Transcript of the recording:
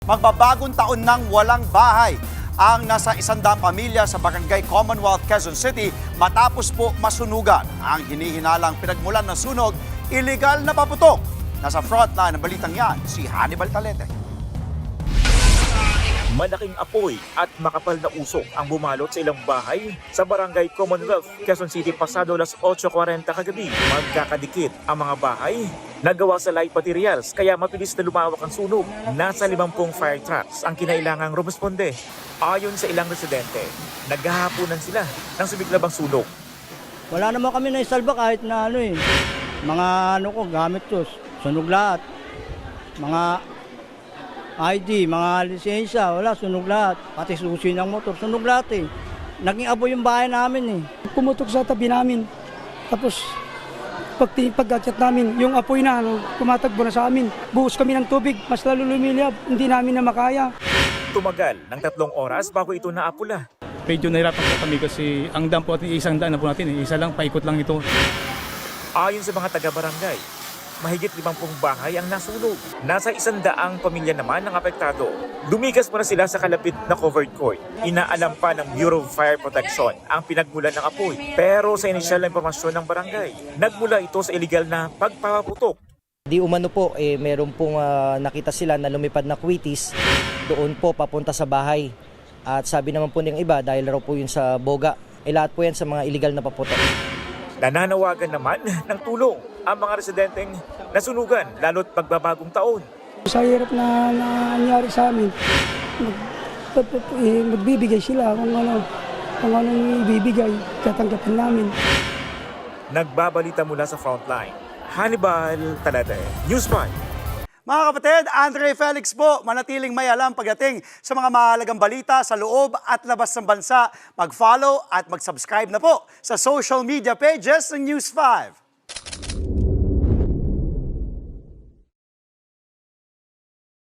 Magbabagong taon nang walang bahay ang nasa 100 pamilya sa Barangay Commonwealth, Quezon City matapos po masunugan. Ang hinihinalang pinagmulan ng sunog, illegal na paputok. Nasa frontline ng balitang yan, si Hannibal Talete. Malaking apoy at makapal na usok ang bumalot sa ilang bahay sa Barangay Commonwealth, Quezon City pasado alas 8:40 kagabi. Magkakadikit ang mga bahay, nagawa sa light materials kaya mabilis na lumawak ang sunog. Nasa 50 fire trucks ang kinailangang rumisponde. Ayon sa ilang residente, naghahaponan sila ng sumiklabang sunog. Wala naman kami naisalba kahit na mga gamit ko, sunog lahat. Mga ID, mga lisensya, wala, sunog lahat. Pati susi ng motor, sunog lahat . Naging apoy yung bahay namin . Pumutok sa tabi namin. Tapos pag-chat namin, yung apoy na tumatagbo na sa amin. Buhos kami ng tubig, mas lalo lumiliyab, hindi namin na makaya. Tumagal ng 3 oras bago ito naapula. Medyo nahirapan po kami kasi ang dam po at isang daan na po natin. Isa lang, paikot lang ito. Ayon sa mga taga-barangay, mahigit 50 bahay ang nasunog. Nasa 100 pamilya naman ang apektado. Lumikas muna sila sa kalapit na covered court. Inaalam pa ng Bureau of Fire Protection ang pinagmulan ng apoy. Pero sa inisyal na impormasyon ng barangay, nagmula ito sa illegal na pagpapaputok. Di umano po, meron pong nakita sila na lumipad na kwitis doon po papunta sa bahay. At sabi naman po ng iba, dahil raw po yun sa boga, lahat po yan sa mga illegal na paputok. Nananawagan naman ng tulong ang mga residenteng nasunugan lalo't pagbabagong taon. Sa hirap na nangyari sa amin, magbibigay sila kung anong ibibigay, tatanggapin namin. Nagbabalita mula sa frontline, Hannibal Talete, News 5. Mga kapatid, Andre Felix po, manatiling may alam pagdating sa mga mahalagang balita sa loob at labas ng bansa. Mag-follow at mag-subscribe na po sa social media pages ng News 5.